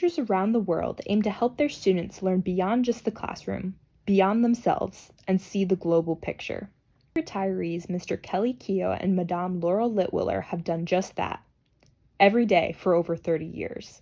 teachers around the world aim to help their students learn beyond just the classroom, beyond themselves, and see the global picture. Retirees Mr. Keogh and Madame Laurel Litwiller have done just that, every day for over 30 years.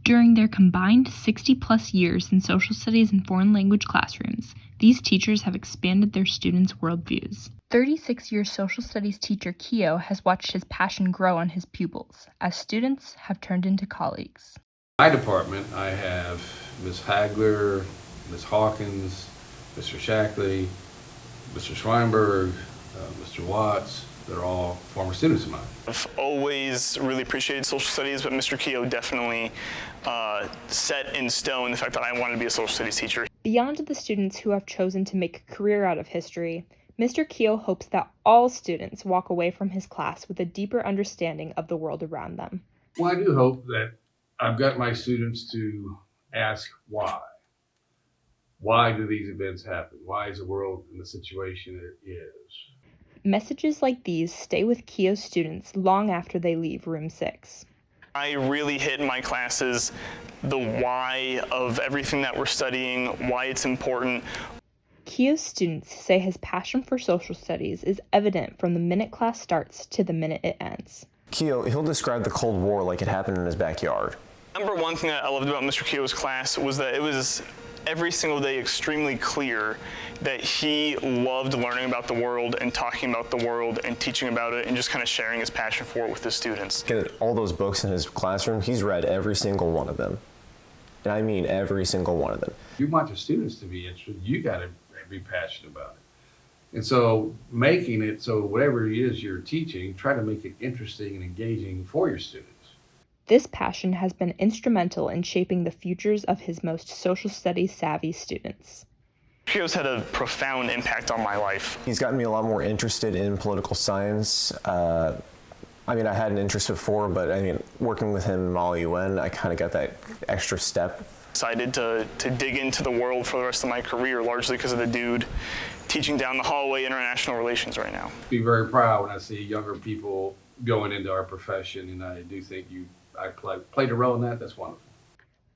During their combined 60-plus years in social studies and foreign language classrooms, these teachers have expanded their students' worldviews. 36-year social studies teacher Keogh has watched his passion grow on his pupils, as students have turned into colleagues. In my department, I have Ms. Hagler, Ms. Hawkins, Mr. Shackley, Mr. Schweinberg, Mr. Watts. They're all former students of mine. I've always really appreciated social studies, but Mr. Keogh definitely set in stone the fact that I wanted to be a social studies teacher. Beyond the students who have chosen to make a career out of history, Mr. Keogh hopes that all students walk away from his class with a deeper understanding of the world around them. Well, I do hope that I've got my students to ask why. Why do these events happen? Why is the world in the situation it is? Messages like these stay with Keogh's students long after they leave Room 6. I really hit in my classes the why of everything that we're studying, why it's important. Keogh's students say his passion for social studies is evident from the minute class starts to the minute it ends. Keogh, he'll describe the Cold War like it happened in his backyard. Number one thing that I loved about Mr. Keogh's class was that it was every single day extremely clear that he loved learning about the world and talking about the world and teaching about it and just kind of sharing his passion for it with his students. All those books in his classroom, he's read every single one of them. And I mean every single one of them. If you want the students to be interested, you got to be passionate about it. And so making it so whatever it is you're teaching, try to make it interesting and engaging for your students. This passion has been instrumental in shaping the futures of his most social studies savvy students. Keogh's had a profound impact on my life. He's gotten me a lot more interested in political science. I had an interest before, but working with him in Mall UN, I kind of got that extra step. Decided to dig into the world for the rest of my career, largely because of the dude teaching down the hallway international relations right now. Be very proud when I see younger people going into our profession, and I do think I played a role in that. That's wonderful.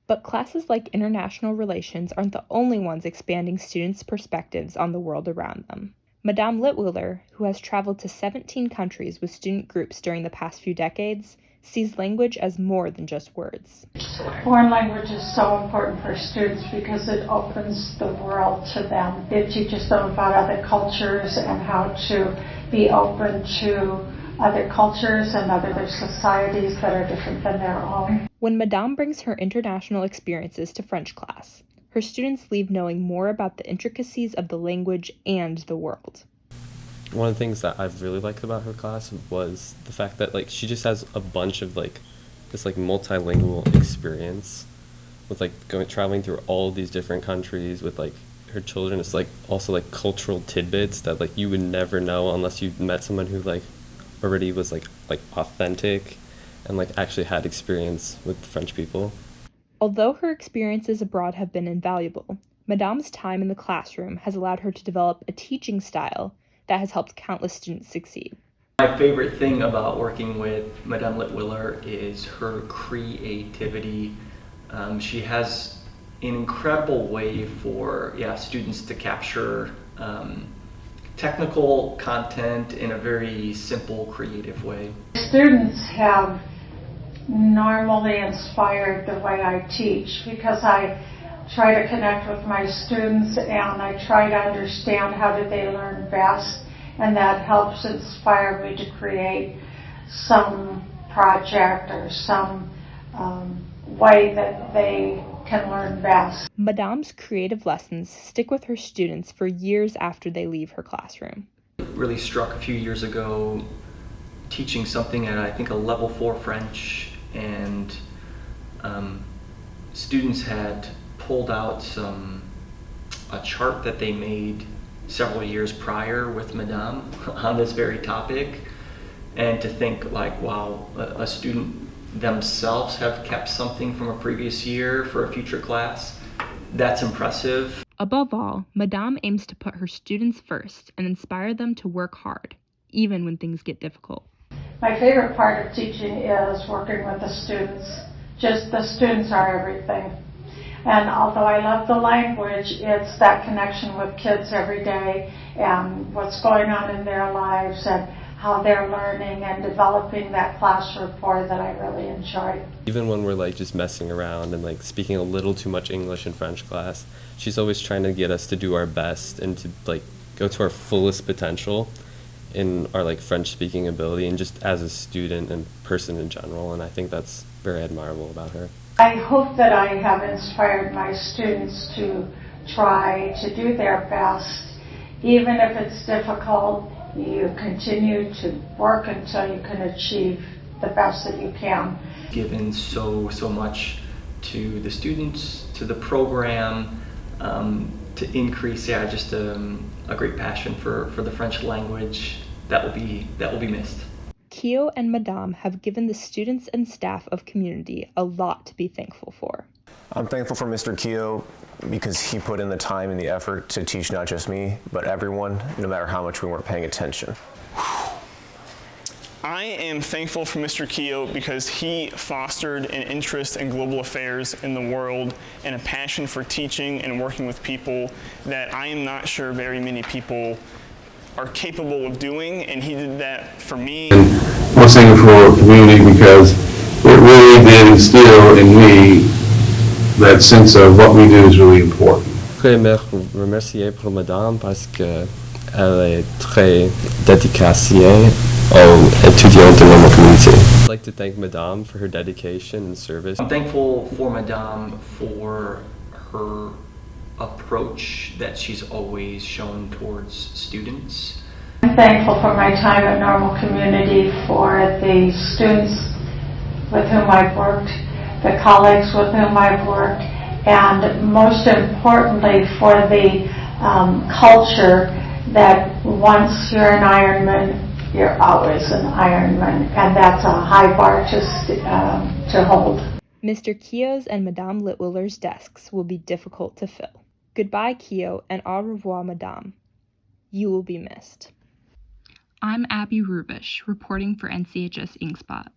But classes like international relations aren't the only ones expanding students' perspectives on the world around them. Madame Litwiller, who has traveled to 17 countries with student groups during the past few decades, sees language as more than just words. Foreign language is so important for students because it opens the world to them. It teaches them about other cultures and how to be open to other cultures and other societies that are different than their own. When Madame brings her international experiences to French class, her students leave knowing more about the intricacies of the language and the world. One of the things that I've really liked about her class was the fact that she just has a bunch of this multilingual experience with traveling through all these different countries with her children. It's also cultural tidbits that you would never know unless you met someone who already was authentic and actually had experience with French people. Although her experiences abroad have been invaluable, Madame's time in the classroom has allowed her to develop a teaching style that has helped countless students succeed. My favorite thing about working with Madame Litwiller is her creativity. She has an incredible way for students to capture technical content in a very simple, creative way. Students have normally inspired the way I teach because I try to connect with my students and I try to understand how do they learn best, and that helps inspire me to create some project or some way that they can learn best. Madame's creative lessons stick with her students for years after they leave her classroom. It really struck a few years ago teaching something at I think a level 4 French, and students had pulled out a chart that they made several years prior with Madame on this very topic, and to think wow, a student themselves have kept something from a previous year for a future class. That's impressive. Above all, Madame aims to put her students first and inspire them to work hard, even when things get difficult. My favorite part of teaching is working with the students just the students are everything. And although I love the language, it's that connection with kids every day and what's going on in their lives and how they're learning and developing that class rapport that I really enjoy. Even when we're like just messing around and like speaking a little too much English in French class, she's always trying to get us to do our best and to like go to our fullest potential in our like French speaking ability and just as a student and person in general. And I think that's very admirable about her. I hope that I have inspired my students to try to do their best. Even if it's difficult, you continue to work until you can achieve the best that you can. Given so much to the students, to the program, to increase, just a great passion for the French language that will be missed. Keogh and Madame have given the students and staff of Community a lot to be thankful for. I'm thankful for Mr. Keogh because he put in the time and the effort to teach not just me, but everyone, no matter how much we weren't paying attention. I am thankful for Mr. Keogh because he fostered an interest in global affairs in the world and a passion for teaching and working with people that I am not sure very many people are capable of doing, and he did that for me. I was thankful for Community because it really did instill in me that sense of what we do is really important. Je voudrais remercier pour Madame parce que elle est très dédicacée aux étudiants de notre communauté. I'd like to thank Madame for her dedication and service. I'm thankful for Madame for her approach that she's always shown towards students. I'm thankful for my time at Normal Community, for the students with whom I've worked, the colleagues with whom I've worked, and most importantly for the culture that once you're an Ironman, you're always an Ironman, and that's a high bar to hold. Mr. Keogh's and Madame Litwiller's desks will be difficult to fill. Goodbye, Keogh, and au revoir, Madame. You will be missed. I'm Abby Rubish, reporting for NCHS Inkspot.